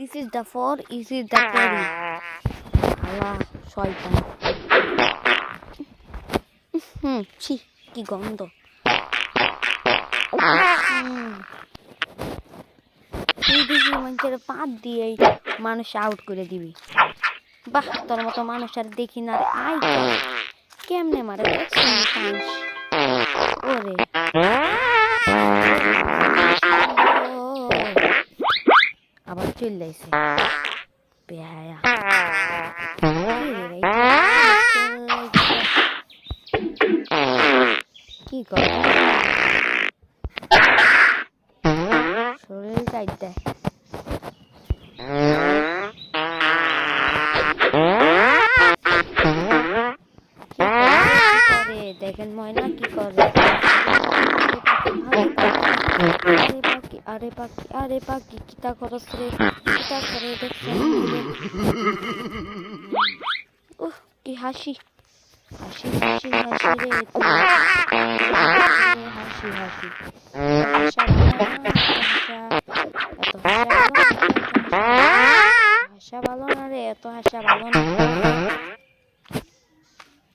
This is the four, this is the carry. আল্লাহ শয়তান। ছি কি গন্ধ। তুই দেখি মানুষের পাত দিয়ে মানুষ আউট করে দিবি। বাহ তোর মতো মানুষ আর দেখি না রে। আই কেমনে মারে ওরে আবার চলে যাইছে বেহায়া। কি করে শরীর টাইট দেয়। দেখেন ময়না কি করে। আরে পাখি আরে পাখি কিতা করস রে কিতা করে দেখছেন। ওহ কি হাসি হাসি হাসি হাসি রে হাসি হাসি হাসা ভালো না রে এত হাসা ভালো না।